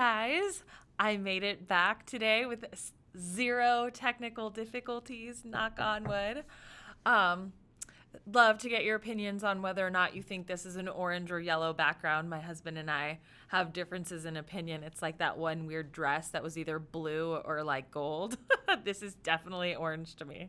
guys, I made it back today with zero technical difficulties, knock on wood. Um, Love to get your opinions on whether or not you think this is an orange or yellow background. My husband and I have differences in opinion. It's like that one weird dress that was either blue or like gold. This is definitely orange to me.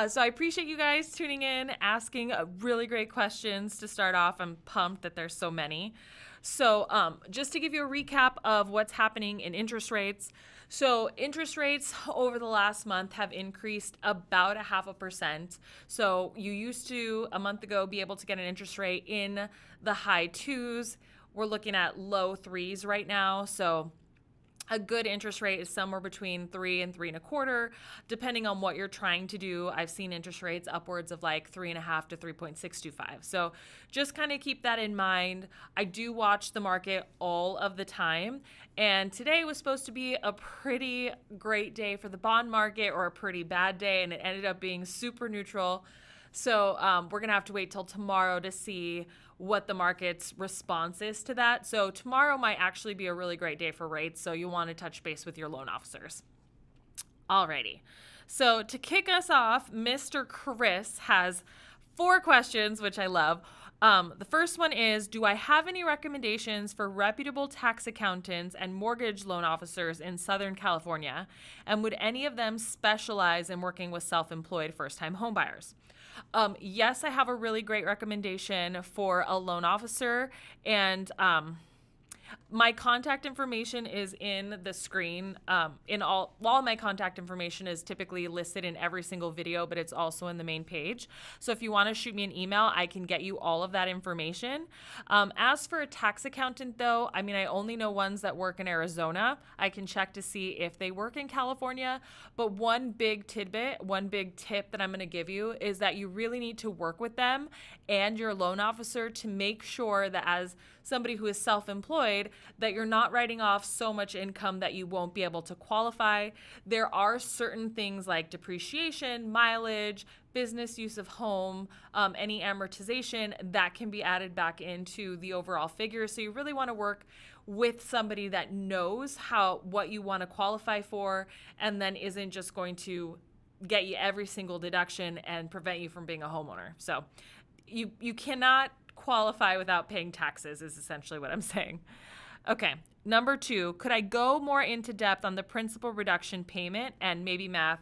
So I appreciate you guys tuning in, asking really great questions to start off. I'm pumped that there's so many. So just to give you a recap of what's happening in interest rates. So interest rates over the last month have increased about 0.5%. So you used to, a month ago, be able to get an interest rate in the high twos. We're looking at low threes right now. So a good interest rate is somewhere between 3 and 3.25, depending on what you're trying to do. I've seen interest rates upwards of like 3.5 to 3.625. So just kind of keep that in mind. I do watch the market all of the time. And today was supposed to be a pretty great day for the bond market, or a pretty bad day, and it ended up being super neutral. So we're going to have to wait till tomorrow to see what the market's response is to that. So tomorrow might actually be a really great day for rates. So you want to touch base with your loan officers. Alrighty. So to kick us off, Mr. Chris has 4 questions, which I love. The first one is, do I have any recommendations for reputable tax accountants and mortgage loan officers in Southern California? And would any of them specialize in working with self-employed first-time homebuyers? Yes, I have a really great recommendation for a loan officer, and my contact information is in the screen. All my contact information is typically listed in every single video, but it's also in the main page. So if you want to shoot me an email, I can get you all of that information. As for a tax accountant, though, I mean, I only know ones that work in Arizona. I can check to see if they work in California. But one big tip that I'm going to give you is that you really need to work with them and your loan officer to make sure that as somebody who is self-employed, that you're not writing off so much income that you won't be able to qualify. There are certain things like depreciation, mileage, business use of home, any amortization that can be added back into the overall figure. So you really want to work with somebody that knows what you want to qualify for, and then isn't just going to get you every single deduction and prevent you from being a homeowner. So you cannot qualify without paying taxes is essentially what I'm saying. Okay, number 2, could I go more into depth on the principal reduction payment and maybe math?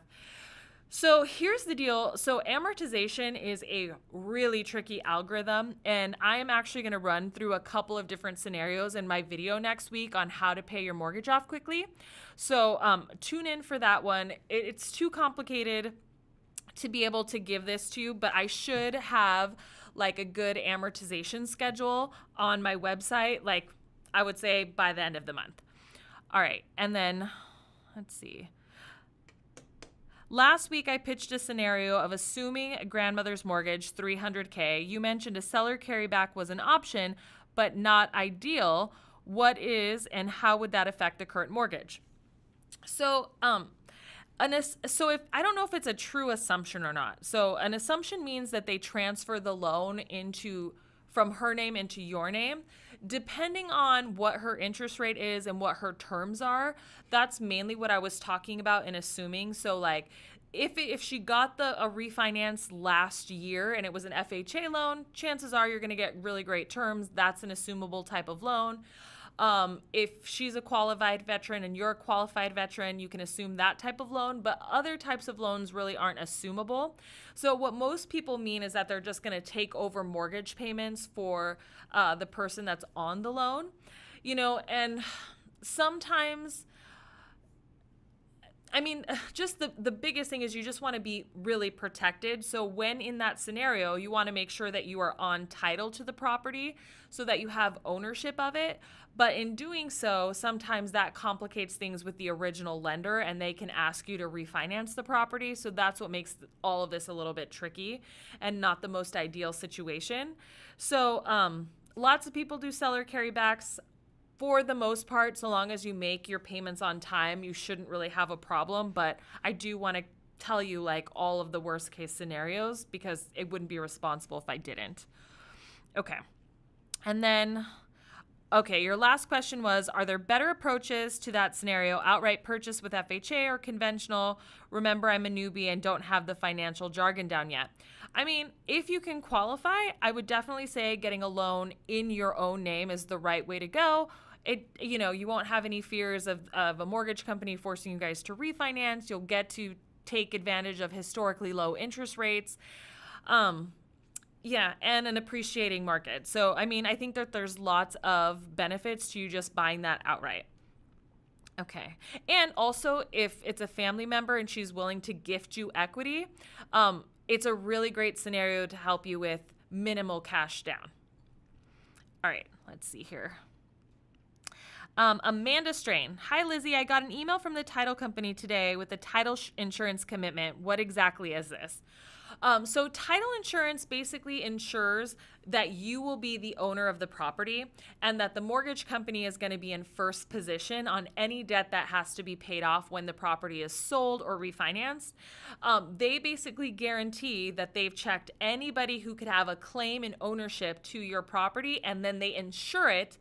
So here's the deal. So amortization is a really tricky algorithm, and I am actually going to run through a couple of different scenarios in my video next week on how to pay your mortgage off quickly. So tune in for that one. It's too complicated to be able to give this to you, but I should have like a good amortization schedule on my website, like I would say by the end of the month. All right, and then let's see. Last week, I pitched a scenario of assuming a grandmother's mortgage, $300K. You mentioned a seller carryback was an option, but not ideal. What is and how would that affect the current mortgage? So if I don't know if it's a true assumption or not. So an assumption means that they transfer the loan from her name into your name. Depending on what her interest rate is and what her terms are, that's mainly what I was talking about in assuming. So like if she got a refinance last year and it was an FHA loan, chances are you're going to get really great terms. That's an assumable type of loan. If she's a qualified veteran and you're a qualified veteran, you can assume that type of loan, but other types of loans really aren't assumable. So what most people mean is that they're just going to take over mortgage payments for the person that's on the loan, and sometimes, I mean, just the biggest thing is you just want to be really protected. So when in that scenario, you want to make sure that you are on title to the property so that you have ownership of it. But in doing so, sometimes that complicates things with the original lender and they can ask you to refinance the property. So that's what makes all of this a little bit tricky and not the most ideal situation. So lots of people do seller carrybacks. For the most part, so long as you make your payments on time, you shouldn't really have a problem. But I do want to tell you like all of the worst case scenarios because it wouldn't be responsible if I didn't. Okay. And then Okay, your last question was, are there better approaches to that scenario? Outright purchase with FHA or conventional? Remember, I'm a newbie and don't have the financial jargon down yet. I mean, if you can qualify, I would definitely say getting a loan in your own name is the right way to go. You won't have any fears of a mortgage company forcing you guys to refinance. You'll get to take advantage of historically low interest rates. Yeah, and an appreciating market. So, I mean, I think that there's lots of benefits to you just buying that outright. Okay. And also, if it's a family member and she's willing to gift you equity, it's a really great scenario to help you with minimal cash down. All right, let's see here. Amanda Strain. Hi, Lizzie. I got an email from the title company today with a title insurance commitment. What exactly is this? So title insurance basically ensures that you will be the owner of the property and that the mortgage company is going to be in first position on any debt that has to be paid off when the property is sold or refinanced. They basically guarantee that they've checked anybody who could have a claim in ownership to your property, and then they insure it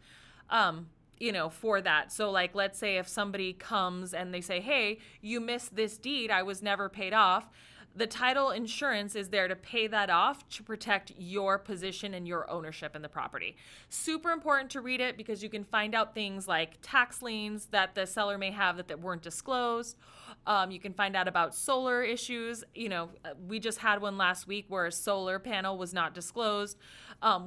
for that. So like, let's say if somebody comes and they say, hey, you missed this deed, I was never paid off. The title insurance is there to pay that off to protect your position and your ownership in the property. Super important to read it because you can find out things like tax liens that the seller may have that weren't disclosed. You can find out about solar issues. We just had one last week where a solar panel was not disclosed.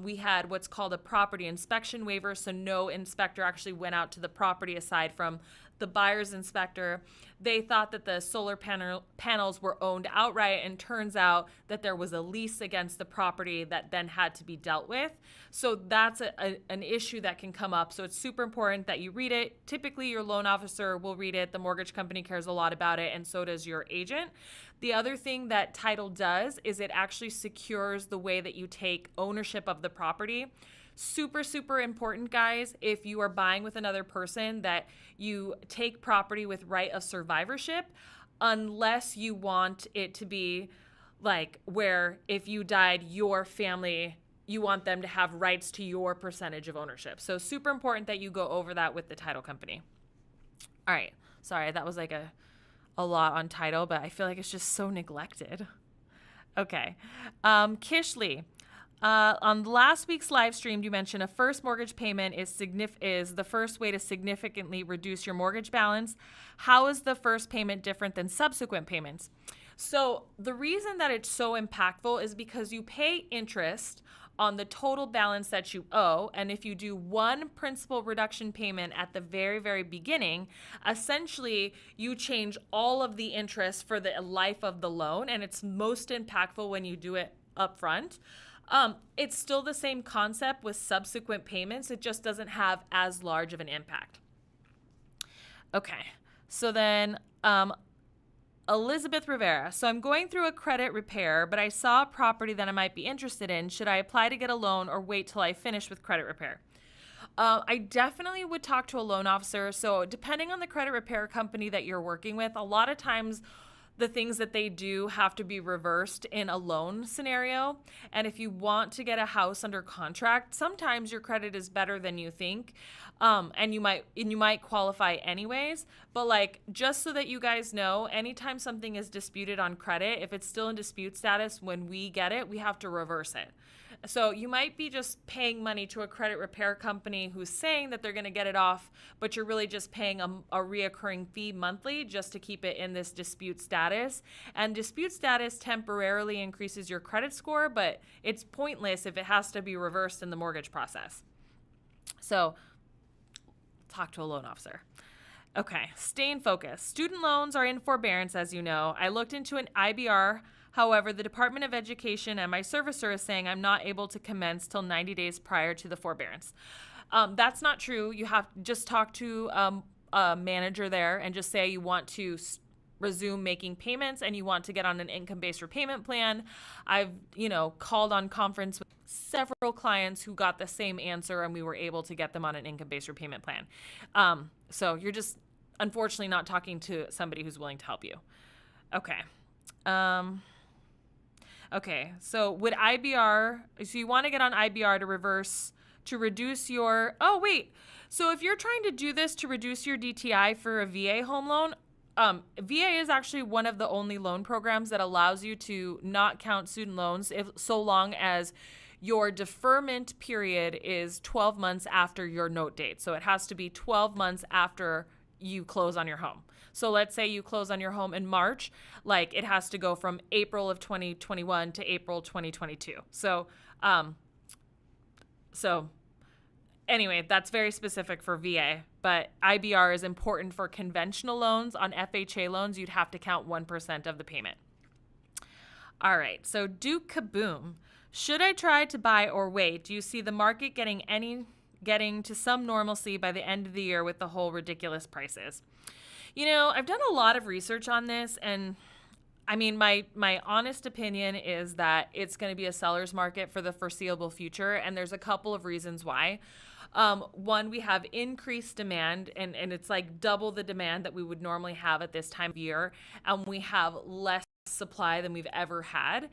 We had what's called a property inspection waiver, so no inspector actually went out to the property aside from the buyer's inspector. They thought that the solar panels were owned outright, and turns out that there was a lease against the property that then had to be dealt with. So that's an issue that can come up. So it's super important that you read it. Typically, your loan officer will read it. The mortgage company cares a lot about it, and so does your agent. The other thing that title does is it actually secures the way that you take ownership of the property. Super, super important, guys, if you are buying with another person, that you take property with right of survivorship, unless you want it to be like where if you died, your family, you want them to have rights to your percentage of ownership. So super important that you go over that with the title company. All right. Sorry, that was like a lot on title, but I feel like it's just so neglected. Okay. Kishley. On last week's live stream, you mentioned a first mortgage payment is the first way to significantly reduce your mortgage balance. How is the first payment different than subsequent payments? So the reason that it's so impactful is because you pay interest on the total balance that you owe. And if you do one principal reduction payment at the very, very beginning, essentially you change all of the interest for the life of the loan. And it's most impactful when you do it upfront. It's still the same concept with subsequent payments. It just doesn't have as large of an impact. Okay, so then Elizabeth Rivera. So I'm going through a credit repair, but I saw a property that I might be interested in. Should I apply to get a loan or wait till I finish with credit repair? I definitely would talk to a loan officer. So depending on the credit repair company that you're working with, a lot of times the things that they do have to be reversed in a loan scenario. And if you want to get a house under contract, sometimes your credit is better than you think. And you might qualify anyways. But like, just so that you guys know, anytime something is disputed on credit, if it's still in dispute status, when we get it, we have to reverse it. So you might be just paying money to a credit repair company who's saying that they're going to get it off, but you're really just paying a reoccurring fee monthly just to keep it in this dispute status. And dispute status temporarily increases your credit score, but it's pointless if it has to be reversed in the mortgage process. So talk to a loan officer. Okay, staying focused. Student loans are in forbearance, as you know. I looked into an IBR. However, the Department of Education and my servicer is saying I'm not able to commence till 90 days prior to the forbearance. That's not true. You have to just talk to a manager there and just say you want to resume making payments and you want to get on an income-based repayment plan. I've, called on conference with several clients who got the same answer, and we were able to get them on an income-based repayment plan. So you're just unfortunately not talking to somebody who's willing to help you. Okay. Okay, so would IBR, so you want to get on IBR to reverse to reduce your, oh wait, so if you're trying to do this to reduce your DTI for a VA home loan, VA is actually one of the only loan programs that allows you to not count student loans so long as your deferment period is 12 months after your note date. So it has to be 12 months after you close on your home. So let's say you close on your home in March, like it has to go from April of 2021 to April 2022. So anyway, that's very specific for VA, but IBR is important for conventional loans. On FHA loans, you'd have to count 1% of the payment. All right, so Duke Kaboom. Should I try to buy or wait? Do you see the market getting to some normalcy by the end of the year with the whole ridiculous prices? You know, I've done a lot of research on this, and I mean, my honest opinion is that it's going to be a seller's market for the foreseeable future, and there's a couple of reasons why. One, we have increased demand, and it's like double the demand that we would normally have at this time of year, and we have less supply than we've ever had.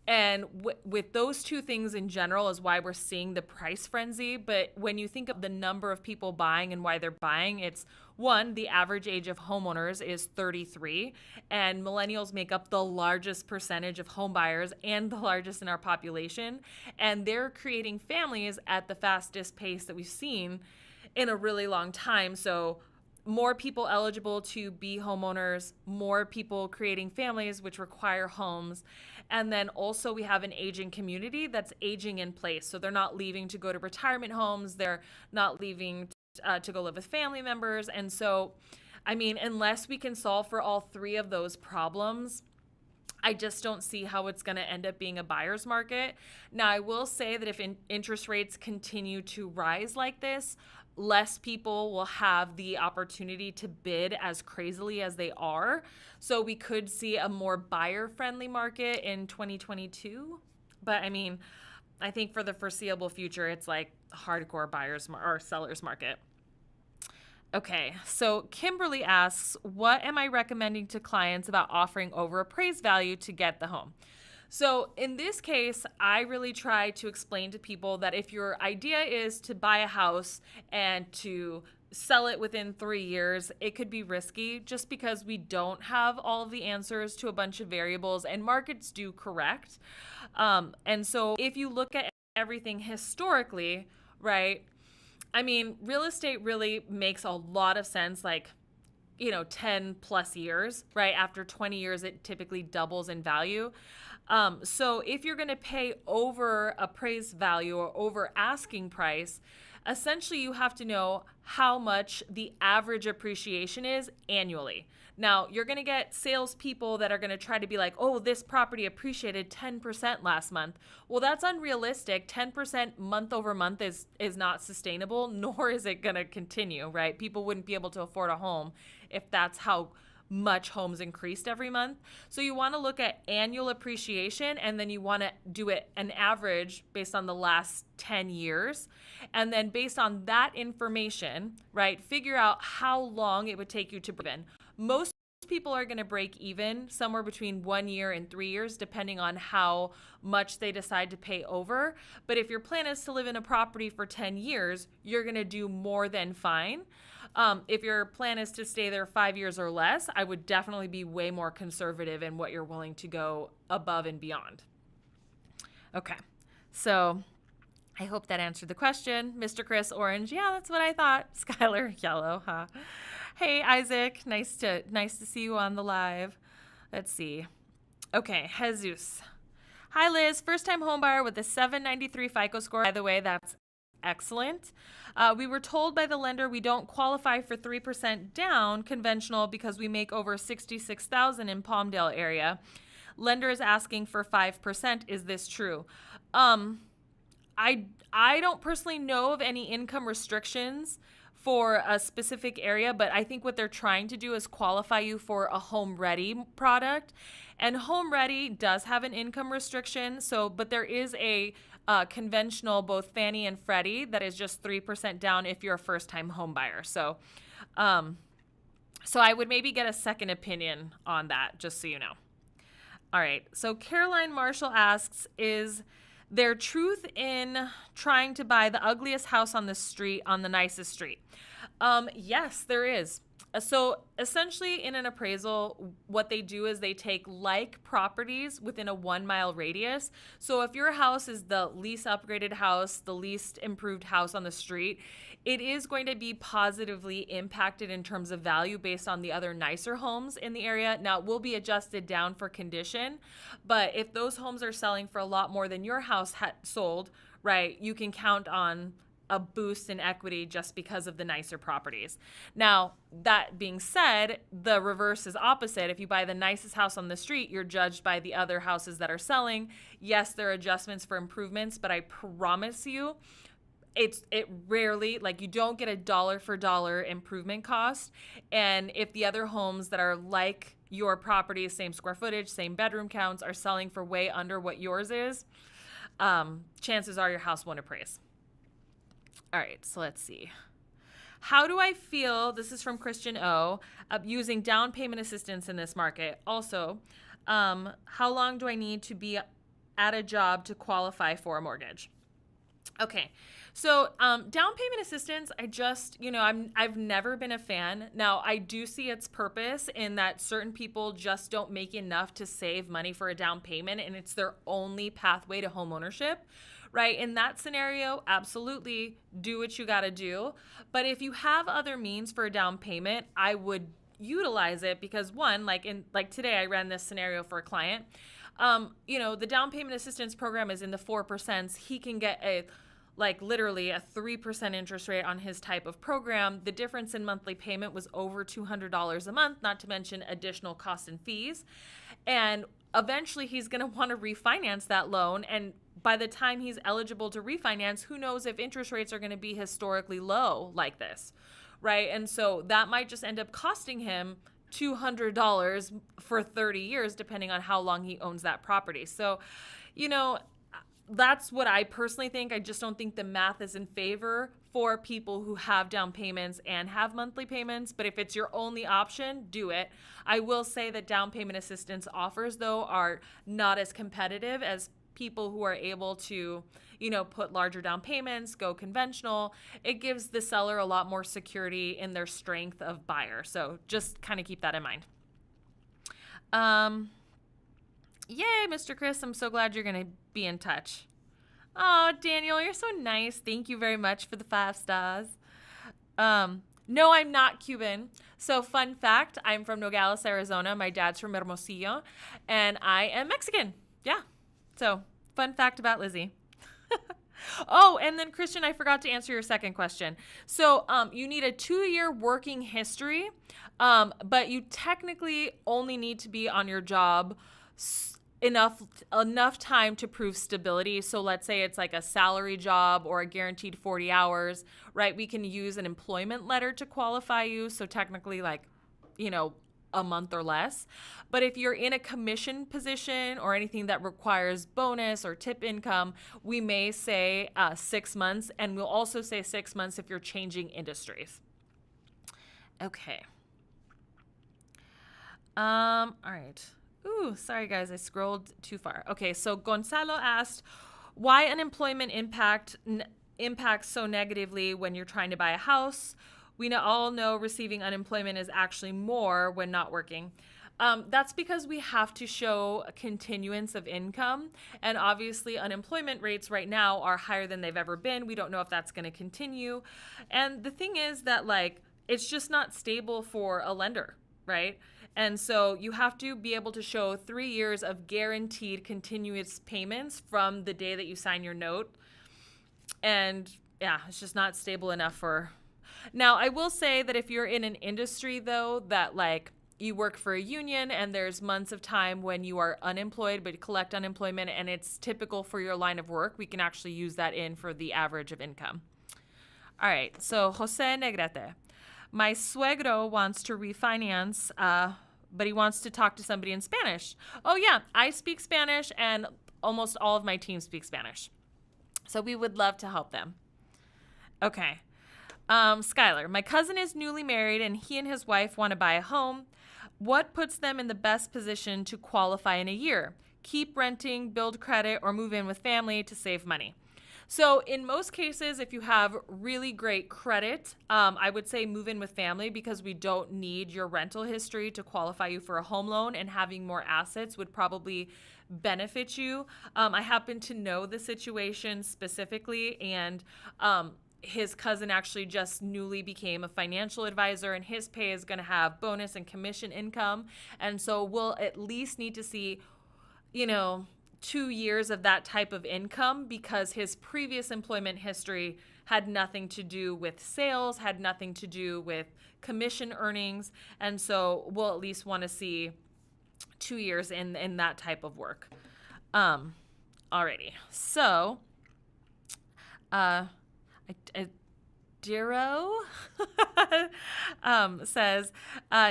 And with those two things in general is why we're seeing the price frenzy. But when you think of the number of people buying and why they're buying, it's one, the average age of homeowners is 33, and millennials make up the largest percentage of home buyers and the largest in our population. And they're creating families at the fastest pace that we've seen in a really long time. So more people eligible to be homeowners, more people creating families, which require homes. And then also we have an aging community that's aging in place. So they're not leaving to go to retirement homes. They're not leaving to go live with family members. And so, I mean, unless we can solve for all three of those problems, I just don't see how it's going to end up being a buyer's market. Now, I will say that if interest rates continue to rise like this, less people will have the opportunity to bid as crazily as they are. So we could see a more buyer-friendly market in 2022. But I mean, I think for the foreseeable future, it's like hardcore buyers or sellers market. Okay, so Kimberly asks, what am I recommending to clients about offering over appraised value to get the home? So in this case, I really try to explain to people that if your idea is to buy a house and to sell it within 3 years, it could be risky just because we don't have all of the answers to a bunch of variables, and markets do correct. And so if you look at everything historically, right, I mean, real estate really makes a lot of sense, like, 10 plus years, right? After 20 years, it typically doubles in value. So if you're going to pay over appraised value or over asking price, essentially you have to know how much the average appreciation is annually. Now, you're going to get salespeople that are going to try to be like, oh, this property appreciated 10% last month. Well, that's unrealistic. 10% month over month is not sustainable, nor is it going to continue, right? People wouldn't be able to afford a home if that's how much homes increased every month. So you want to look at annual appreciation, and then you want to do it an average based on the last 10 years. And then based on that information, right, figure out how long it would take you to break even. Most people are going to break even somewhere between 1 year and 3 years, depending on how much they decide to pay over. But if your plan is to live in a property for 10 years, you're going to do more than fine. If your plan is to stay there 5 years or less, I would definitely be way more conservative in what you're willing to go above and beyond. Okay, so I hope that answered the question. Mr. Chris, orange. Yeah, that's what I thought. Skylar, yellow, huh? Hey, Isaac, nice to see you on the live. Let's see. Okay, Jesus. Hi, Liz. First-time homebuyer with a 793 FICO score. By the way, that's excellent. We were told by the lender we don't qualify for 3% down conventional because we make over $66,000 in Palmdale area. Lender is asking for 5%. Is this true? I don't personally know of any income restrictions for a specific area, but I think what they're trying to do is qualify you for a Home Ready product. And Home Ready does have an income restriction, but there is a conventional, both Fannie and Freddie, that is just 3% down if you're a first-time home buyer. So I would maybe get a second opinion on that, just so you know. All right, so Caroline Marshall asks, is Their truth in trying to buy the ugliest house on the street on the nicest street. Yes, there is. So essentially in an appraisal, what they do is they take like properties within a 1 mile radius. So if your house is the least upgraded house, the least improved house on the street, it is going to be positively impacted in terms of value based on the other nicer homes in the area. Now it will be adjusted down for condition, but if those homes are selling for a lot more than your house sold, right, you can count on a boost in equity just because of the nicer properties. Now, that being said, the reverse is opposite. If you buy the nicest house on the street, you're judged by the other houses that are selling. Yes, there are adjustments for improvements, but I promise you, it rarely, like, you don't get a dollar for dollar improvement cost. And if the other homes that are like your property, same square footage, same bedroom counts, are selling for way under what yours is, chances are your house won't appraise. All right, so let's see. How do I feel, this is from Christian O, using down payment assistance in this market? Also, how long do I need to be at a job to qualify for a mortgage? Okay, so down payment assistance, I've never been a fan. Now, I do see its purpose in that certain people just don't make enough to save money for a down payment, and it's their only pathway to home ownership. Right? In that scenario, absolutely do what you got to do. But if you have other means for a down payment, I would utilize it because one, like today, I ran this scenario for a client. The down payment assistance program is in the 4%. He can get literally a 3% interest rate on his type of program. The difference in monthly payment was over $200 a month, not to mention additional costs and fees. And eventually he's going to want to refinance that loan. And by the time he's eligible to refinance, who knows if interest rates are going to be historically low like this, right? And so that might just end up costing him $200 for 30 years, depending on how long he owns that property. So, that's what I personally think. I just don't think the math is in favor for people who have down payments and have monthly payments. But if it's your only option, do it. I will say that down payment assistance offers, though, are not as competitive as people who are able to, put larger down payments, go conventional. It gives the seller a lot more security in their strength of buyer. So just kind of keep that in mind. Yay, Mr. Chris. I'm so glad you're going to be in touch. Oh, Daniel, you're so nice. Thank you very much for the 5 stars. No, I'm not Cuban. So fun fact, I'm from Nogales, Arizona. My dad's from Hermosillo, and I am Mexican. Yeah. So fun fact about Lizy. Oh, and then Christian, I forgot to answer your second question. So you need a 2-year working history, but you technically only need to be on your job enough time to prove stability. So let's say it's like a salary job or a guaranteed 40 hours, right? We can use an employment letter to qualify you. So technically a month or less. But if you're in a commission position or anything that requires bonus or tip income, we may say 6 months, and we'll also say 6 months if you're changing industries. Okay. All right. Ooh, sorry guys, I scrolled too far. Okay, so Gonzalo asked why unemployment impacts so negatively when you're trying to buy a house. We all know receiving unemployment is actually more when not working. That's because we have to show a continuance of income. And obviously unemployment rates right now are higher than they've ever been. We don't know if that's going to continue. And the thing is that it's just not stable for a lender, right? And so you have to be able to show 3 years of guaranteed continuous payments from the day that you sign your note. And yeah, it's just not stable enough for... Now, I will say that if you're in an industry, though, that you work for a union and there's months of time when you are unemployed but collect unemployment and it's typical for your line of work, we can actually use that in for the average of income. All right, so Jose Negrete. My suegro wants to refinance, but he wants to talk to somebody in Spanish. Oh, yeah, I speak Spanish and almost all of my team speak Spanish. So we would love to help them. Okay. Skylar, my cousin is newly married and he and his wife want to buy a home. What puts them in the best position to qualify in a year? keep renting, build credit, or move in with family to save money. So in most cases, if you have really great credit, I would say move in with family because we don't need your rental history to qualify you for a home loan, and having more assets would probably benefit you. I happen to know the situation specifically, and his cousin actually just newly became a financial advisor, and his pay is going to have bonus and commission income. And so we'll at least need to see, 2 years of that type of income, because his previous employment history had nothing to do with sales, had nothing to do with commission earnings. And so we'll at least want to see 2 years in that type of work. Alrighty. So, Diro says,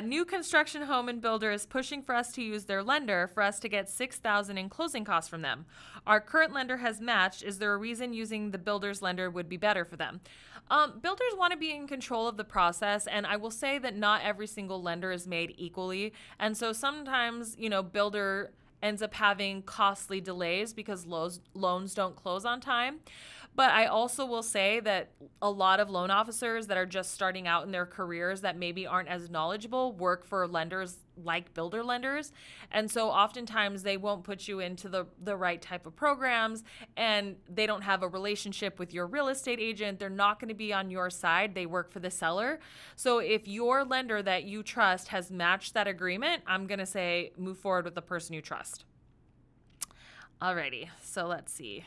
new construction home and builder is pushing for us to use their lender for us to get $6,000 in closing costs from them. Our current lender has matched. Is there a reason using the builder's lender would be better for them? Builders want to be in control of the process, and I will say that not every single lender is made equally. And so sometimes, builder ends up having costly delays because loans don't close on time. But I also will say that a lot of loan officers that are just starting out in their careers that maybe aren't as knowledgeable work for lenders like builder lenders. And so oftentimes they won't put you into the right type of programs, and they don't have a relationship with your real estate agent. They're not going to be on your side. They work for the seller. So if your lender that you trust has matched that agreement, I'm going to say move forward with the person you trust. Alrighty, so let's see.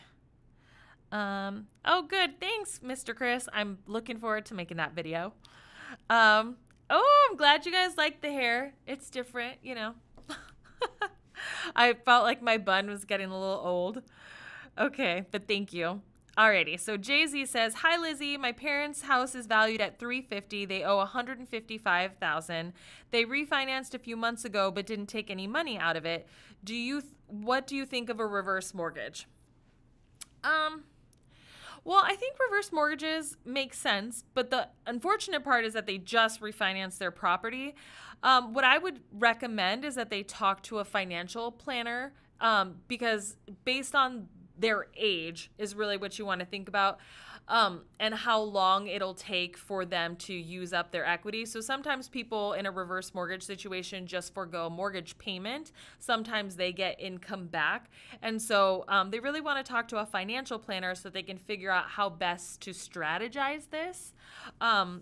Oh, good. Thanks, Mr. Chris. I'm looking forward to making that video. I'm glad you guys like the hair. It's different, I felt like my bun was getting a little old. Okay, but thank you. Alrighty, so Jay-Z says, "Hi Lizzie, my parents' house is valued at $350. They owe $155,000. They refinanced a few months ago but didn't take any money out of it. What do you think of a reverse mortgage?" Well, I think reverse mortgages make sense, but the unfortunate part is that they just refinanced their property. What I would recommend is that they talk to a financial planner, because based on their age is really what you want to think about, and how long it'll take for them to use up their equity. So sometimes people in a reverse mortgage situation just forego mortgage payment. Sometimes they get income back. And so they really want to talk to a financial planner so that they can figure out how best to strategize this.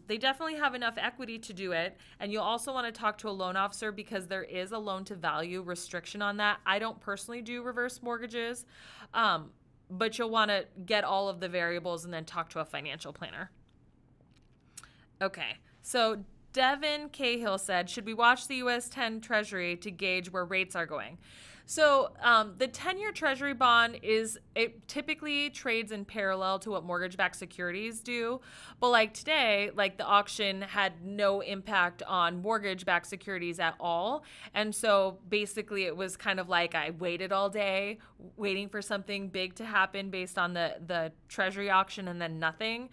They definitely have enough equity to do it. And you'll also want to talk to a loan officer because there is a loan to value restriction on that. I don't personally do reverse mortgages. But you'll want to get all of the variables and then talk to a financial planner. Okay, so Devin Cahill said, should we watch the US 10 Treasury to gauge where rates are going? So the 10-year Treasury bond it typically trades in parallel to what mortgage-backed securities do. But like today, like the auction had no impact on mortgage-backed securities at all. And so basically it was kind of like I waited all day waiting for something big to happen based on the Treasury auction and then nothing.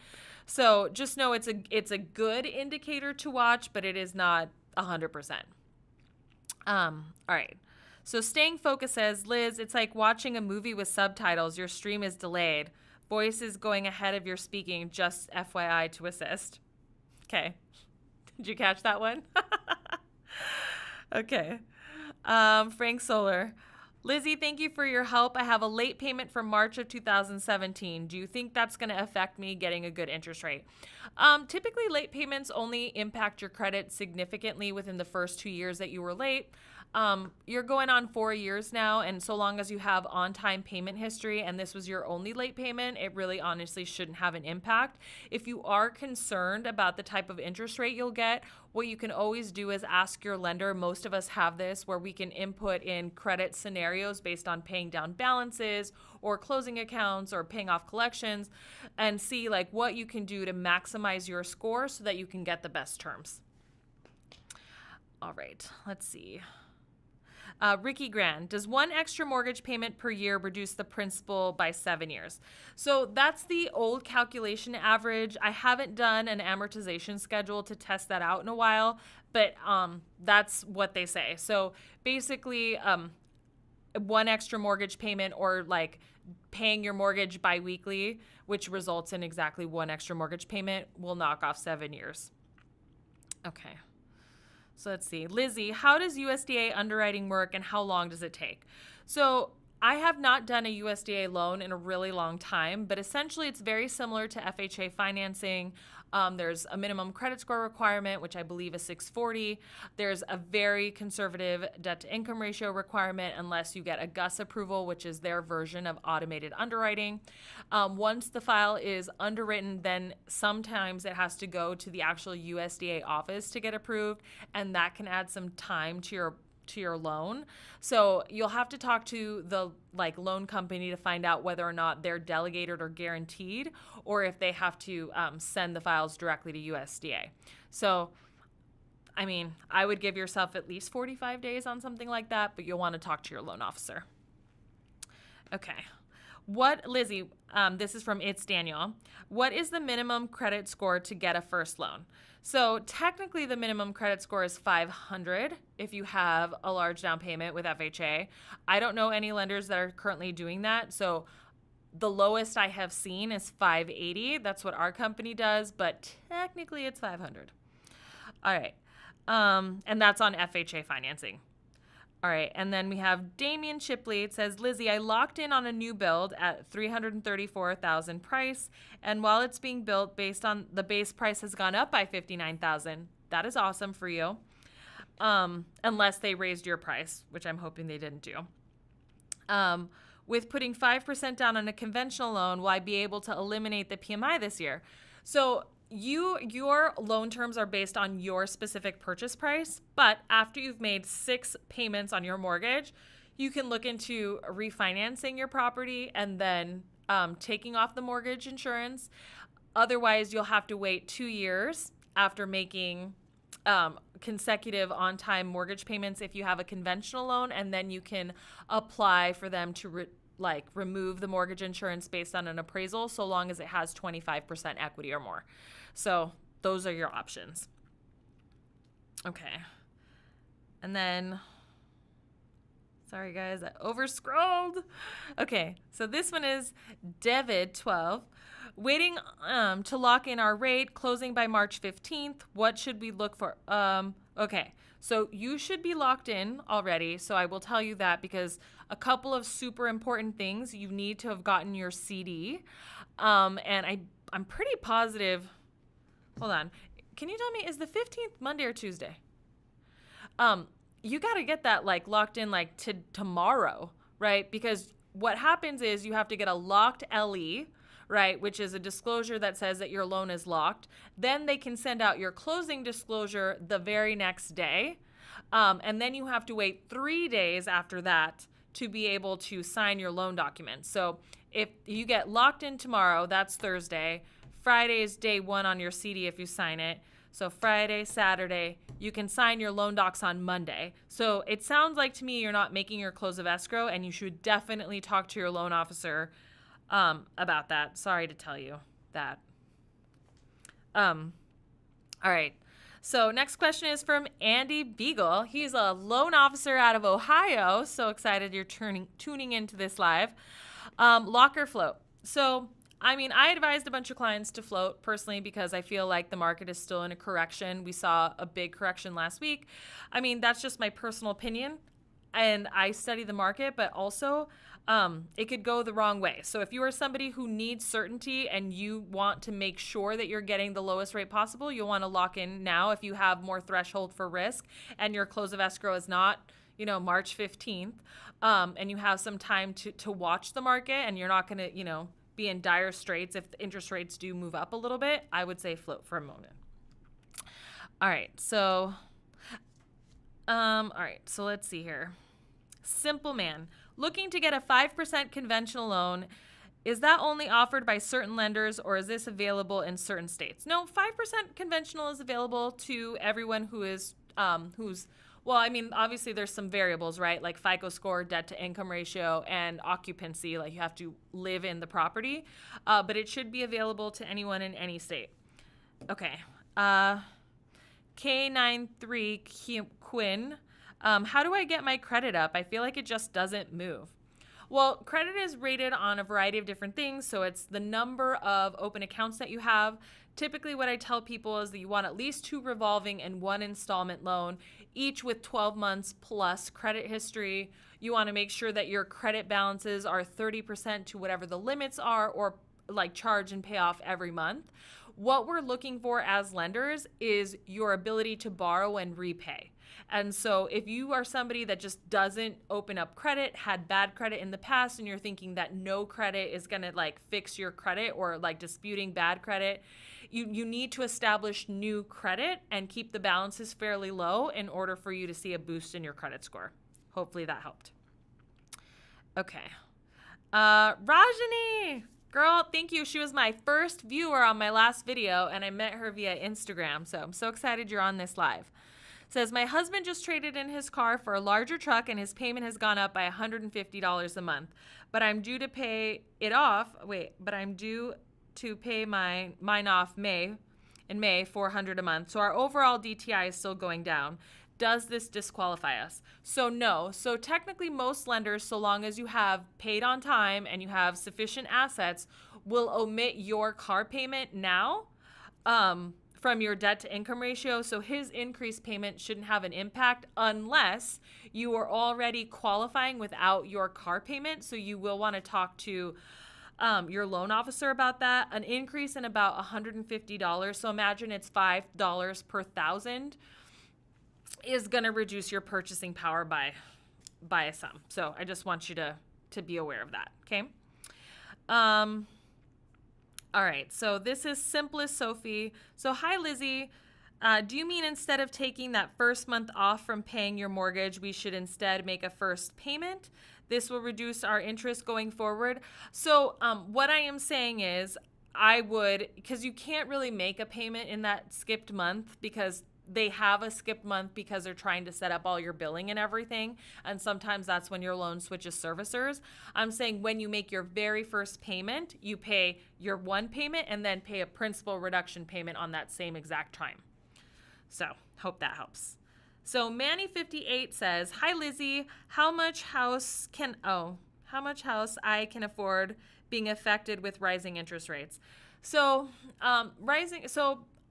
So just know it's a good indicator to watch, but it is not 100%. All right. So Staying Focused says, Liz, it's like watching a movie with subtitles. Your stream is delayed. Voice is going ahead of your speaking, just FYI to assist. Okay. Did you catch that one? Okay. Frank Solar. Lizzie, thank you for your help. I have a late payment from March of 2017. Do you think that's going to affect me getting a good interest rate? Typically, late payments only impact your credit significantly within the first 2 years that you were late. You're going on 4 years now, and so long as you have on-time payment history and this was your only late payment, it really honestly shouldn't have an impact. If you are concerned about the type of interest rate you'll get, what you can always do is ask your lender. Most of us have this where we can input in credit scenarios based on paying down balances or closing accounts or paying off collections, and see like what you can do to maximize your score so that you can get the best terms. All right, let's see. Ricky Grand, does one extra mortgage payment per year reduce the principal by 7 years? So that's the old calculation average. I haven't done an amortization schedule to test that out in a while, but that's what they say. So basically, one extra mortgage payment or like paying your mortgage biweekly, which results in exactly one extra mortgage payment, will knock off 7 years. Okay. So let's see. Lizy, how does USDA underwriting work and how long does it take? So I have not done a USDA loan in a really long time, but essentially it's very similar to FHA financing. There's a minimum credit score requirement, which I believe is 640. There's a very conservative debt to income ratio requirement unless you get a GUS approval, which is their version of automated underwriting. Once the file is underwritten, then sometimes it has to go to the actual USDA office to get approved, and that can add some time to your loan. So you'll have to talk to the loan company to find out whether or not they're delegated or guaranteed, or if they have to send the files directly to USDA. So, I mean, I would give yourself at least 45 days on something like that, but you'll want to talk to your loan officer. Okay. Lizy, this is from It's Daniel. What is the minimum credit score to get a first loan? So technically the minimum credit score is 500 if you have a large down payment with FHA. I don't know any lenders that are currently doing that. So the lowest I have seen is 580. That's what our company does, but technically it's 500. All right. And that's on FHA financing. All right, and then we have Damian Shipley. It says, Lizy, I locked in on a new build at $334,000 price, and while it's being built, based on the base price has gone up by $59,000. That is awesome for you, unless they raised your price, which I'm hoping they didn't do. With putting 5% down on a conventional loan, will I be able to eliminate the PMI this year? So your loan terms are based on your specific purchase price, but after you've made 6 payments on your mortgage, you can look into refinancing your property and then taking off the mortgage insurance. Otherwise, you'll have to wait 2 years after making consecutive on-time mortgage payments if you have a conventional loan, and then you can apply for them to remove the mortgage insurance based on an appraisal, so long as it has 25% equity or more. So those are your options. Okay. And then, sorry guys, I overscrolled. Okay, so this one is David12. Waiting to lock in our rate, closing by March 15th. What should we look for? Okay, so you should be locked in already. So I will tell you that, because a couple of super important things. You need to have gotten your CD. And I'm pretty positive. Hold on. Can you tell me, is the 15th Monday or Tuesday? You got to get that locked in to tomorrow, right? Because what happens is you have to get a locked LE, right, which is a disclosure that says that your loan is locked. Then they can send out your closing disclosure the very next day. And then you have to wait 3 days after that to be able to sign your loan documents. So if you get locked in tomorrow, that's Thursday. Friday is day 1 on your CD if you sign it. So Friday, Saturday, you can sign your loan docs on Monday. So it sounds like to me you're not making your close of escrow, and you should definitely talk to your loan officer about that. Sorry to tell you that. All right. So next question is from Andy Beagle. He's a loan officer out of Ohio. So excited you're tuning into this live. Lock or float. So, I mean, I advised a bunch of clients to float personally because I feel like the market is still in a correction. We saw a big correction last week. I mean, that's just my personal opinion. And I study the market, but also it could go the wrong way. So if you are somebody who needs certainty and you want to make sure that you're getting the lowest rate possible, you'll want to lock in now if you have more threshold for risk and your close of escrow is not, March 15th, and you have some time to watch the market and you're not going to, be in dire straits if the interest rates do move up a little bit. I would say float for a moment. All right, so let's see here. Simple Man, looking to get a 5% conventional loan. Is that only offered by certain lenders, or is this available in certain states? No, 5% conventional is available to everyone who is obviously there's some variables, right? Like FICO score, debt to income ratio, and occupancy. Like you have to live in the property, but it should be available to anyone in any state. Okay. K93 Quinn. How do I get my credit up? I feel like it just doesn't move. Well, credit is rated on a variety of different things. So it's the number of open accounts that you have. Typically, what I tell people is that you want at least 2 revolving and 1 installment loan, each with 12 months plus credit history. You want to make sure that your credit balances are 30% to whatever the limits are, or like charge and pay off every month. What we're looking for as lenders is your ability to borrow and repay. And so if you are somebody that just doesn't open up credit, had bad credit in the past, and you're thinking that no credit is going to like fix your credit, or like disputing bad credit, you need to establish new credit and keep the balances fairly low in order for you to see a boost in your credit score. Hopefully that helped. Okay. Rajani, girl, thank you. She was my first viewer on my last video, and I met her via Instagram. So I'm so excited you're on this live. Says, my husband just traded in his car for a larger truck, and his payment has gone up by $150 a month. But I'm due to pay it off. But I'm due to pay mine off in May, $400 a month. So our overall DTI is still going down. Does this disqualify us? So no. So technically most lenders, so long as you have paid on time and you have sufficient assets, will omit your car payment now from your debt to income ratio. So his increased payment shouldn't have an impact unless you are already qualifying without your car payment. So you will want to talk to your loan officer about that. An increase in about $150. So imagine it's $5 per thousand is going to reduce your purchasing power by a sum. So I just want you to be aware of that. Okay. All right, so this is Simplest Sophie. So, hi, Lizzie. Do you mean instead of taking that first month off from paying your mortgage, we should instead make a first payment? This will reduce our interest going forward. So, what I am saying is I would, because you can't really make a payment in that skipped month, because they have a skipped month because they're trying to set up all your billing and everything. And sometimes that's when your loan switches servicers. I'm saying when you make your very first payment, you pay your one payment and then pay a principal reduction payment on that same exact time. So hope that helps. So Manny58 says, hi, Lizzie, how much house I can afford being affected with rising interest rates? So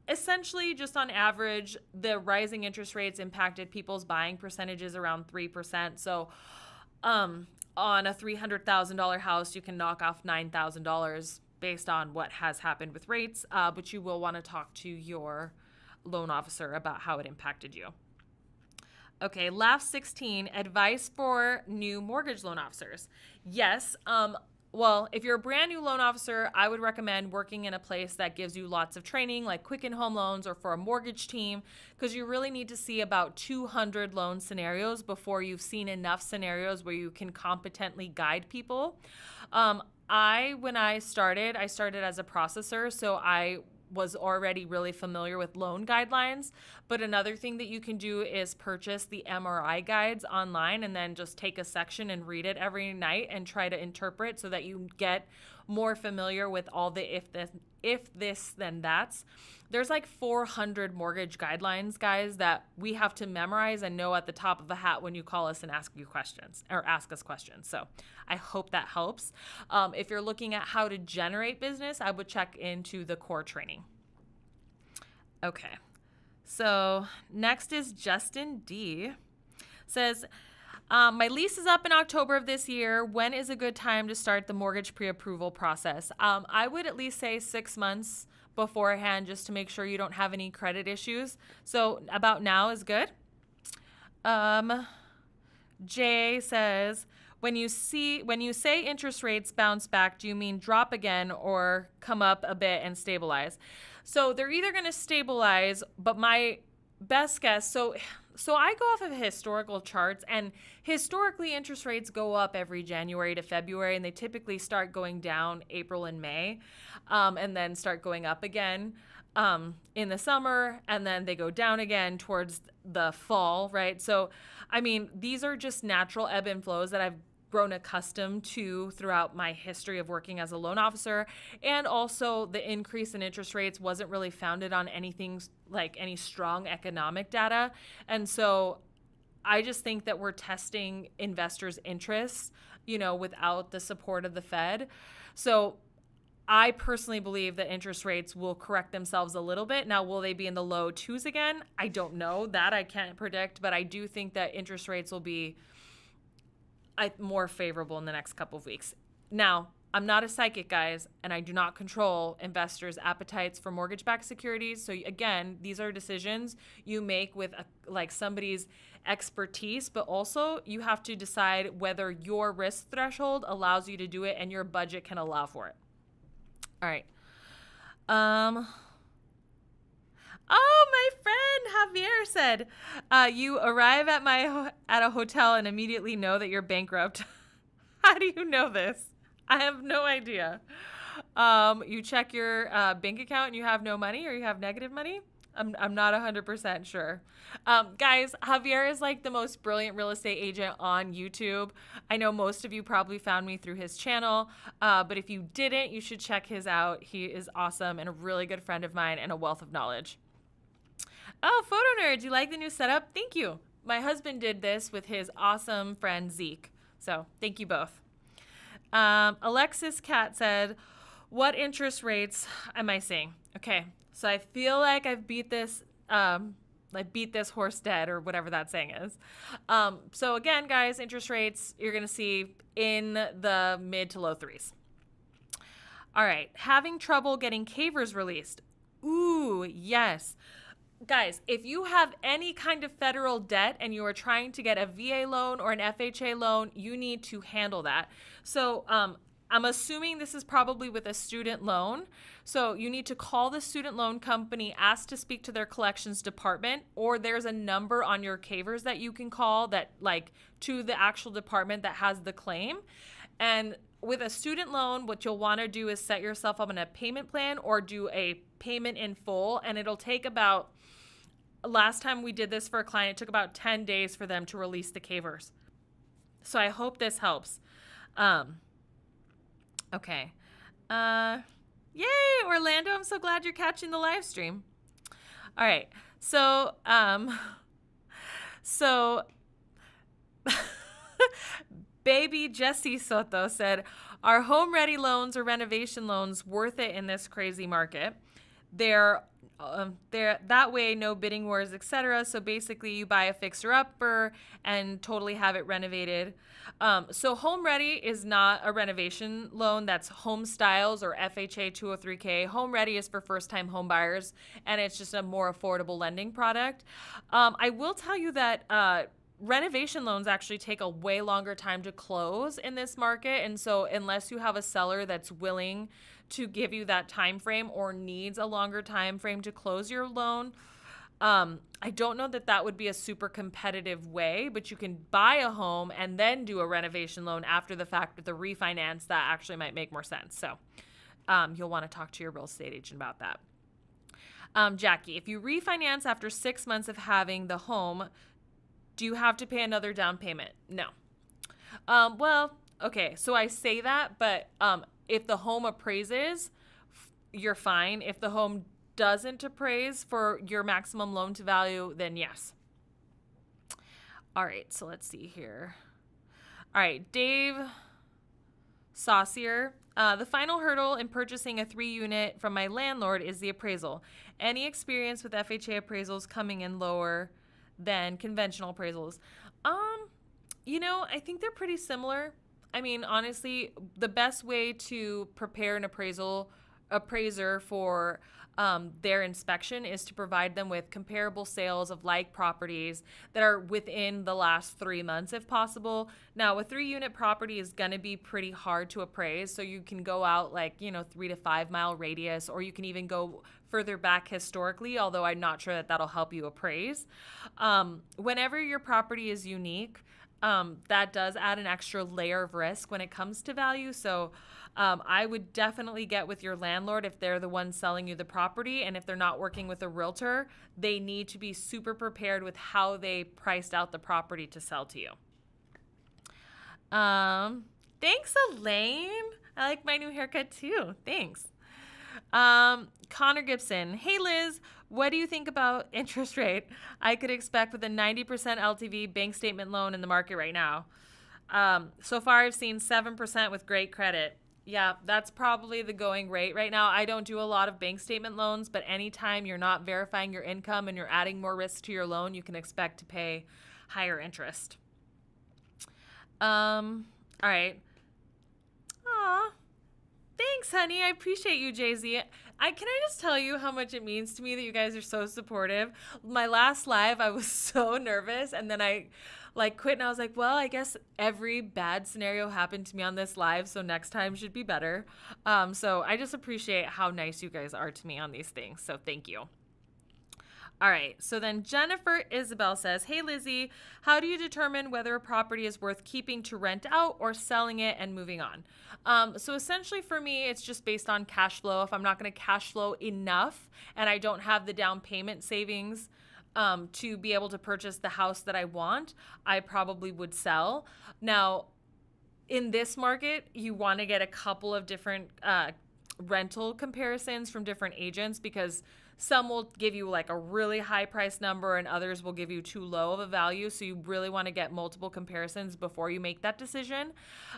essentially, just on average, the rising interest rates impacted people's buying percentages around 3%. So on a $300,000 house, you can knock off $9,000 based on what has happened with rates, but you will want to talk to your loan officer about how it impacted you. Okay, Laugh 16, advice for new mortgage loan officers. Yes, well, if you're a brand new loan officer, I would recommend working in a place that gives you lots of training, like Quicken Home Loans or for a mortgage team, because you really need to see about 200 loan scenarios before you've seen enough scenarios where you can competently guide people. When I started as a processor, so I was already really familiar with loan guidelines. But another thing that you can do is purchase the MRI guides online and then just take a section and read it every night and try to interpret so that you get more familiar with all the if this, then that's. There's like 400 mortgage guidelines, guys, that we have to memorize and know at the top of a hat when you call us and ask us questions. So I hope that helps. If you're looking at how to generate business, I would check into the core training. Okay. So next is Justin D. Says, my lease is up in October of this year. When is a good time to start the mortgage pre-approval process? I would at least say 6 months beforehand, just to make sure you don't have any credit issues. So about now is good. Jay says, when you say interest rates bounce back, do you mean drop again or come up a bit and stabilize? So they're either going to stabilize, but my best guess, so I go off of historical charts, and historically interest rates go up every January to February, and they typically start going down April and May, and then start going up again in the summer, and then they go down again towards the fall, right? So, I mean, these are just natural ebb and flows that I've grown accustomed to throughout my history of working as a loan officer. And also the increase in interest rates wasn't really founded on anything like any strong economic data. And so I just think that we're testing investors' interests, without the support of the Fed. So I personally believe that interest rates will correct themselves a little bit. Now, will they be in the low twos again? I don't know. That I can't predict, but I do think that interest rates will be more favorable in the next couple of weeks. Now, I'm not a psychic, guys, and I do not control investors' appetites for mortgage-backed securities. So again, these are decisions you make with somebody's expertise, but also you have to decide whether your risk threshold allows you to do it and your budget can allow for it. All right. Oh, my friend Javier said, you arrive at a hotel and immediately know that you're bankrupt. How do you know this? I have no idea. You check your bank account and you have no money or you have negative money? I'm not 100% sure. Guys, Javier is like the most brilliant real estate agent on YouTube. I know most of you probably found me through his channel, but if you didn't, you should check his out. He is awesome and a really good friend of mine and a wealth of knowledge. Oh, Photo Nerds, you like the new setup? Thank you. My husband did this with his awesome friend Zeke. So thank you both. Alexis Cat said, what interest rates am I seeing? Okay, so I feel like I've beat this horse dead, or whatever that saying is. So again, guys, interest rates you're going to see in the mid to low threes. All right, having trouble getting CAVers released. Ooh, yes. Guys, if you have any kind of federal debt and you are trying to get a VA loan or an FHA loan, you need to handle that. So I'm assuming this is probably with a student loan. So you need to call the student loan company, ask to speak to their collections department, or there's a number on your CAVers that you can call that to the actual department that has the claim. And with a student loan, what you'll want to do is set yourself up on a payment plan or do a payment in full. And it'll take about, last time we did this for a client, it took about 10 days for them to release the CAVers. So I hope this helps. Okay. Yay, Orlando, I'm so glad you're catching the live stream. All right. So Baby Jessie Soto said, are home ready loans or renovation loans worth it in this crazy market? They're that way, no bidding wars, etc. So basically you buy a fixer-upper and totally have it renovated. So Home Ready is not a renovation loan. That's Home Styles or FHA 203K. Home Ready is for first-time home buyers, and it's just a more affordable lending product. I will tell you that renovation loans actually take a way longer time to close in this market. And so unless you have a seller that's willing to give you that time frame or needs a longer time frame to close your loan, I don't know that would be a super competitive way, but you can buy a home and then do a renovation loan after the fact with a refinance. That actually might make more sense. So you'll want to talk to your real estate agent about that. Jackie, if you refinance after 6 months of having the home, do you have to pay another down payment? No. Well, okay, so I say that, but if the home appraises, you're fine. If the home doesn't appraise for your maximum loan to value, then yes. All right, so let's see here. All right, Dave Saucier. The final hurdle in purchasing a 3-unit from my landlord is the appraisal. Any experience with FHA appraisals coming in lower than conventional appraisals? I think they're pretty similar. I mean, honestly, the best way to prepare an appraiser for their inspection is to provide them with comparable sales of like properties that are within the last 3 months if possible. Now, a 3-unit property is going to be pretty hard to appraise, so you can go out 3 to 5 mile radius, or you can even go further back historically, although I'm not sure that that'll help you appraise. Whenever your property is unique, that does add an extra layer of risk when it comes to value. So I would definitely get with your landlord if they're the one selling you the property, and if they're not working with a realtor, they need to be super prepared with how they priced out the property to sell to you. Thanks, Elaine. I like my new haircut too. Thanks. Connor Gibson. Hey, Liz. What do you think about interest rate I could expect with a 90% LTV bank statement loan in the market right now? So far, I've seen 7% with great credit. Yeah, that's probably the going rate right now. I don't do a lot of bank statement loans, but anytime you're not verifying your income and you're adding more risk to your loan, you can expect to pay higher interest. All right. Aw, thanks, honey. I appreciate you, Jay-Z. Can I just tell you how much it means to me that you guys are so supportive? My last live, I was so nervous, and then I quit, and I was like, well, I guess every bad scenario happened to me on this live, so next time should be better. So I just appreciate how nice you guys are to me on these things. So thank you. All right, so then Jennifer Isabel says, hey, Lizzie, how do you determine whether a property is worth keeping to rent out or selling it and moving on? So essentially for me, it's just based on cash flow. If I'm not going to cash flow enough and I don't have the down payment savings to be able to purchase the house that I want, I probably would sell. Now, in this market, you want to get a couple of different rental comparisons from different agents, because some will give you like a really high price number and others will give you too low of a value. So you really want to get multiple comparisons before you make that decision.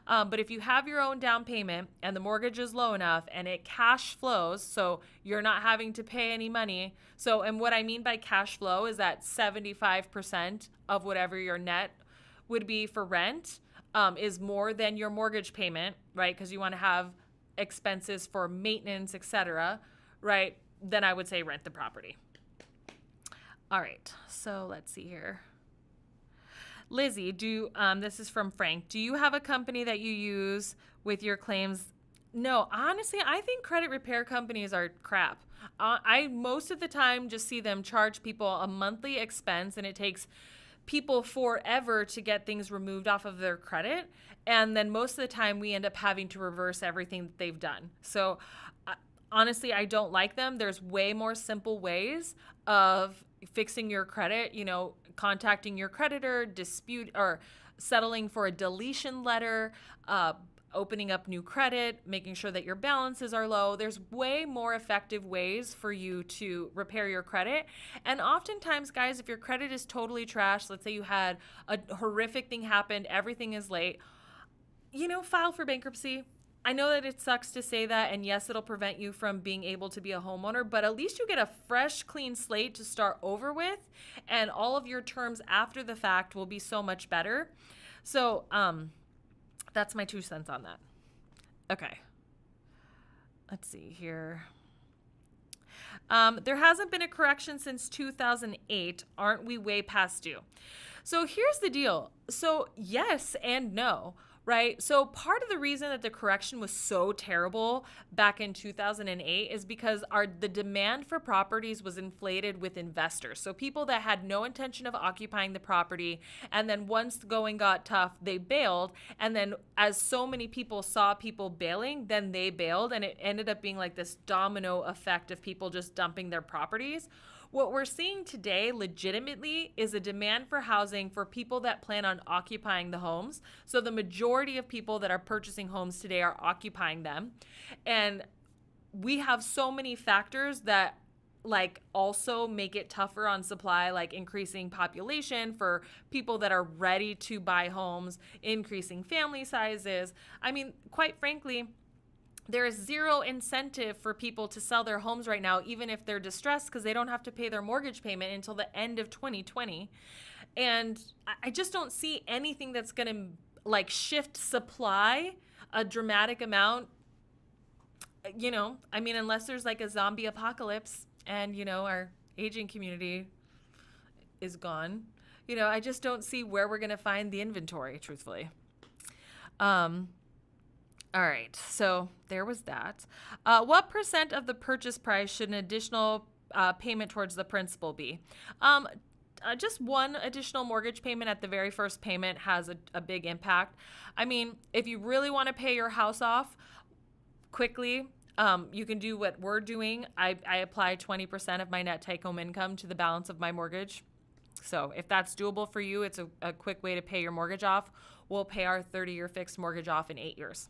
But if you have your own down payment and the mortgage is low enough and it cash flows, so you're not having to pay any money. So, and what I mean by cash flow is that 75% of whatever your net would be for rent is more than your mortgage payment, right? Because you want to have expenses for maintenance, etc., right? Then I would say rent the property. All right, so let's see here. Lizzie, this is from Frank. Do you have a company that you use with your claims? No, honestly, I think credit repair companies are crap. I most of the time just see them charge people a monthly expense, and it takes people forever to get things removed off of their credit. And then most of the time we end up having to reverse everything that they've done. So honestly, I don't like them. There's way more simple ways of fixing your credit, contacting your creditor, dispute or settling for a deletion letter, opening up new credit, making sure that your balances are low. There's way more effective ways for you to repair your credit. And oftentimes, guys, if your credit is totally trash, let's say you had a horrific thing happen, everything is late, file for bankruptcy. I know that it sucks to say that, and yes, it'll prevent you from being able to be a homeowner, but at least you get a fresh, clean slate to start over with, and all of your terms after the fact will be so much better. So, that's my 2 cents on that. Okay. Let's see here. There hasn't been a correction since 2008. Aren't we way past due? So here's the deal. So yes and no. Right? So part of the reason that the correction was so terrible back in 2008 is because the demand for properties was inflated with investors. So people that had no intention of occupying the property, and then once the going got tough, they bailed. And then as so many people saw people bailing, then they bailed, and it ended up being like this domino effect of people just dumping their properties. What we're seeing today legitimately is a demand for housing for people that plan on occupying the homes. So the majority of people that are purchasing homes today are occupying them. And we have so many factors that also make it tougher on supply, like increasing population for people that are ready to buy homes, increasing family sizes. I mean, quite frankly, there is zero incentive for people to sell their homes right now, even if they're distressed, because they don't have to pay their mortgage payment until the end of 2020. And I just don't see anything that's going to shift supply a dramatic amount. Unless there's a zombie apocalypse and, our aging community is gone. I just don't see where we're going to find the inventory, truthfully. All right, so there was that. What % of the purchase price should an additional payment towards the principal be? Just one additional mortgage payment at the very first payment has a big impact. I mean, if you really want to pay your house off quickly, you can do what we're doing. I apply 20% of my net take-home income to the balance of my mortgage. So if that's doable for you, it's a quick way to pay your mortgage off. We'll pay our 30-year fixed mortgage off in 8 years.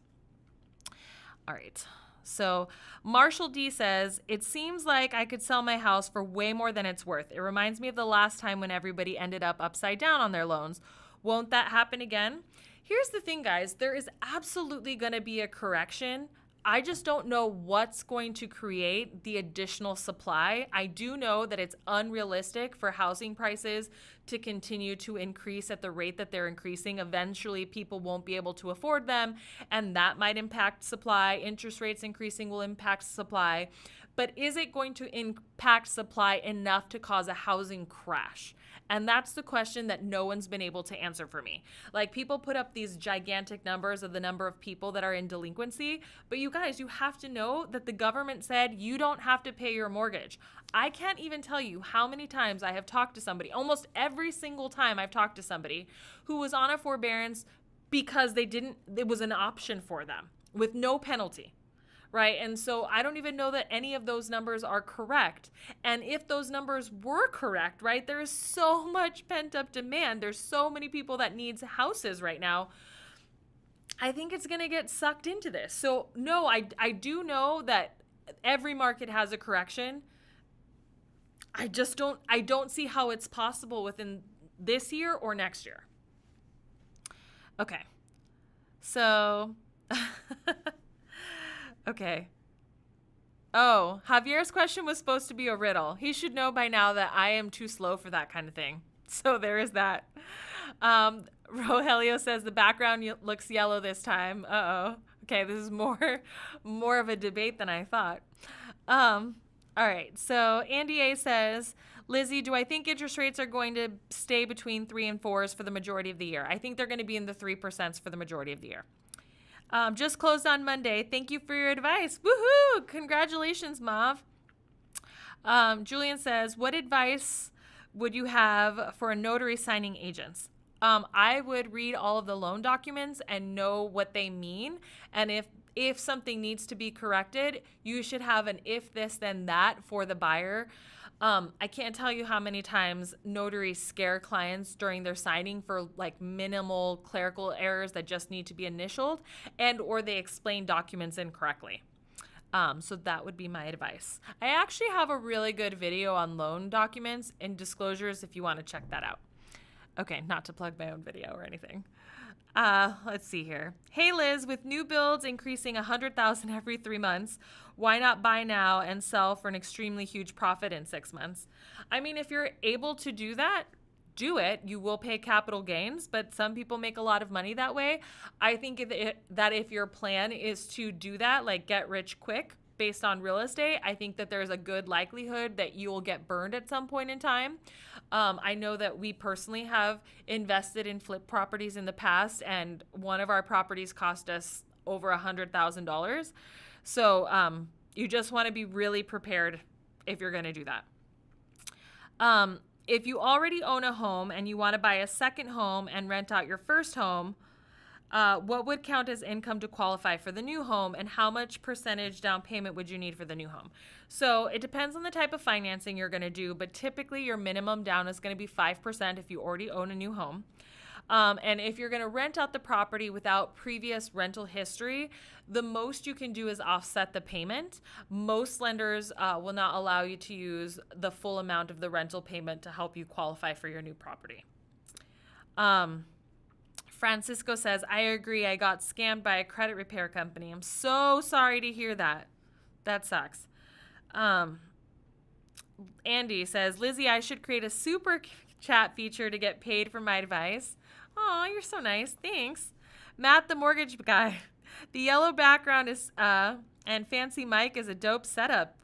All right, So Marshall D says, it seems like I could sell my house for way more than it's worth. It reminds me of the last time when everybody ended up upside down on their loans. Won't that happen again? Here's the thing, guys. There is absolutely going to be a correction. I just don't know what's going to create the additional supply. I do know that it's unrealistic for housing prices to continue to increase at the rate that they're increasing. Eventually, people won't be able to afford them, and that might impact supply. Interest rates increasing will impact supply. But is it going to impact supply enough to cause a housing crash? And that's the question that no one's been able to answer for me. Like, people put up these gigantic numbers of the number of people that are in delinquency, but you guys, you have to know that the government said you don't have to pay your mortgage. I can't even tell you how many times I have talked to somebody, almost every single time I've talked to somebody who was on a forbearance because it was an option for them with no penalty. Right? And so I don't even know that any of those numbers are correct. And if those numbers were correct, right, there is so much pent up demand. There's so many people that needs houses right now. I think it's going to get sucked into this. So no, I do know that every market has a correction. I don't see how it's possible within this year or next year. Okay. So okay. Oh, Javier's question was supposed to be a riddle. He should know by now that I am too slow for that kind of thing. So there is that. Rogelio says the background looks yellow this time. Uh-oh. Okay, this is more of a debate than I thought. All right, so Andy A says, Lizzie, do I think interest rates are going to stay between 3 and 4s for the majority of the year? I think they're going to be in the 3% for the majority of the year. Just closed on Monday. Thank you for your advice. Woohoo! Congratulations, Mav. Julian says, what advice would you have for a notary signing agents? I would read all of the loan documents and know what they mean. And if something needs to be corrected, you should have an if this, then that for the buyer. I can't tell you how many times notaries scare clients during their signing for like minimal clerical errors that just need to be initialed, and or they explain documents incorrectly. So that would be my advice. I actually have a really good video on loan documents and disclosures if you want to check that out. Okay, not to plug my own video or anything. Let's see here. Hey Liz, with new builds increasing 100,000 every 3 months, why not buy now and sell for an extremely huge profit in 6 months? I mean, if you're able to do that, do it. You will pay capital gains, but some people make a lot of money that way. I think that if your plan is to do that, like get rich quick based on real estate, I think that there's a good likelihood that you will get burned at some point in time. I know that we personally have invested in flip properties in the past, and one of our properties cost us over $100,000. So you just want to be really prepared if you're going to do that. If you already own a home and you want to buy a second home and rent out your first home, what would count as income to qualify for the new home, and how much percentage down payment would you need for the new home? So it depends on the type of financing you're going to do, but typically your minimum down is going to be 5% if you already own a new home. And if you're going to rent out the property without previous rental history, the most you can do is offset the payment. Most lenders will not allow you to use the full amount of the rental payment to help you qualify for your new property. Francisco says, I agree. I got scammed by a credit repair company. I'm so sorry to hear that. That sucks. Andy says, Lizzie, I should create a super chat feature to get paid for my advice. Oh, you're so nice. Thanks. Matt, the mortgage guy. The yellow background is and fancy mic is a dope setup.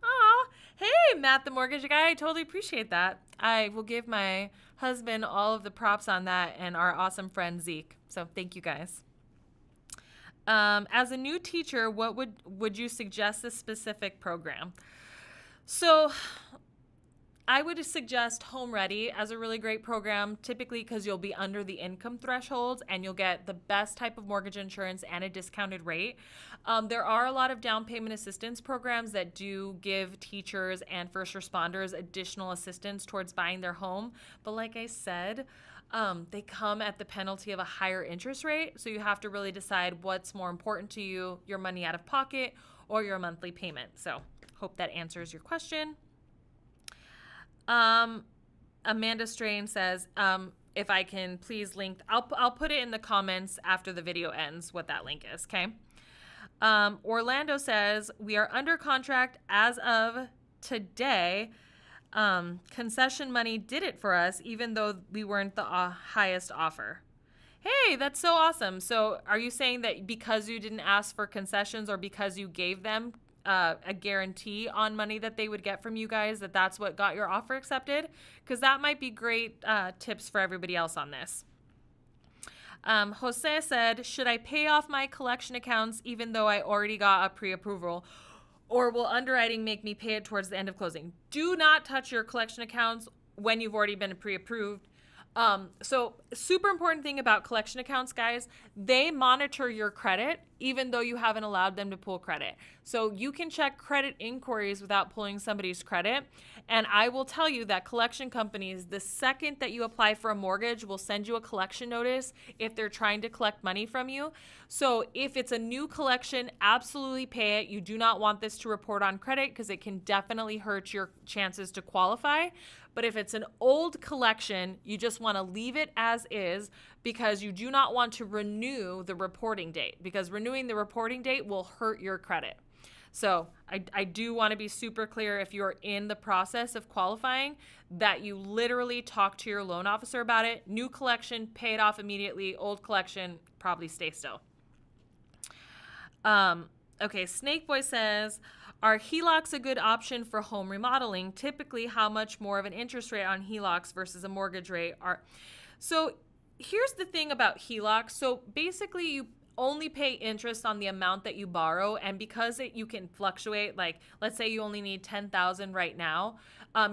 Oh, hey, Matt, the mortgage guy. I totally appreciate that. I will give my husband all of the props on that, and our awesome friend Zeke. So thank you guys. As a new teacher, what would you suggest a specific program? So I would suggest Home Ready as a really great program, typically because you'll be under the income threshold and you'll get the best type of mortgage insurance and a discounted rate. There are a lot of down payment assistance programs that do give teachers and first responders additional assistance towards buying their home. But like I said, they come at the penalty of a higher interest rate. So you have to really decide what's more important to you, your money out of pocket or your monthly payment. So hope that answers your question. Amanda Strain says, if I can please link, I'll put it in the comments after the video ends, what that link is, okay? Orlando says, we are under contract as of today. Concession money did it for us, even though we weren't the highest offer. Hey, that's so awesome. So are you saying that because you didn't ask for concessions or because you gave them a guarantee on money that they would get from you guys, that's what got your offer accepted? Because that might be great tips for everybody else on this. Jose said, should I pay off my collection accounts even though I already got a pre-approval? Or will underwriting make me pay it towards the end of closing? Do not touch your collection accounts when you've already been pre-approved. So super important thing about collection accounts, guys, they monitor your credit even though you haven't allowed them to pull credit. So you can check credit inquiries without pulling somebody's credit. And I will tell you that collection companies, the second that you apply for a mortgage, will send you a collection notice if they're trying to collect money from you. So if it's a new collection, absolutely pay it. You do not want this to report on credit because it can definitely hurt your chances to qualify. But if it's an old collection, you just want to leave it as is because you do not want to renew the reporting date, because renewing the reporting date will hurt your credit. So I do want to be super clear, if you're in the process of qualifying, that you literally talk to your loan officer about it. New collection, pay it off immediately. Old collection, probably stay still. Okay, Snake Boy says, are HELOCs a good option for home remodeling? Typically, how much more of an interest rate on HELOCs versus a mortgage rate are? So here's the thing about HELOCs. So basically, you only pay interest on the amount that you borrow, and because you can fluctuate, like let's say you only need $10,000 right now,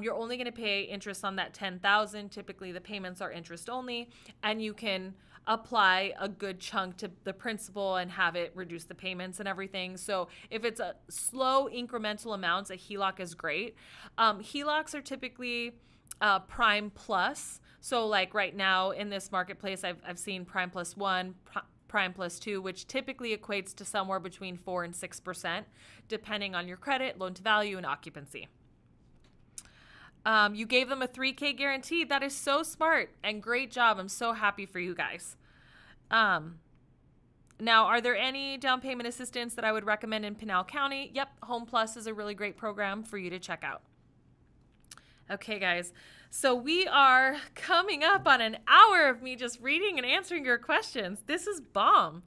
you're only going to pay interest on that $10,000. Typically, the payments are interest only, and you can apply a good chunk to the principal and have it reduce the payments and everything. So if it's a slow incremental amounts, a HELOC is great. HELOCs are typically prime plus. So like right now in this marketplace, I've seen prime plus 1, prime plus 2, which typically equates to somewhere between 4 and 6%, depending on your credit, loan to value, and occupancy. You gave them a $3,000 guarantee. That is so smart and great job. I'm so happy for you guys. Now, are there any down payment assistance that I would recommend in Pinal County? Yep, Home Plus is a really great program for you to check out. Okay, guys. So we are coming up on an hour of me just reading and answering your questions. This is bomb.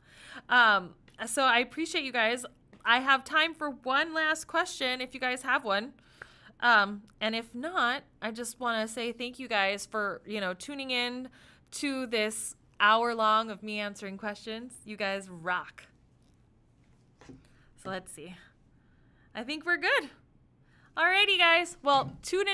So I appreciate you guys. I have time for one last question if you guys have one. And if not, I just want to say thank you guys for, tuning in to this hour long of me answering questions. You guys rock. So let's see. I think we're good. Alrighty, guys. Well, tune in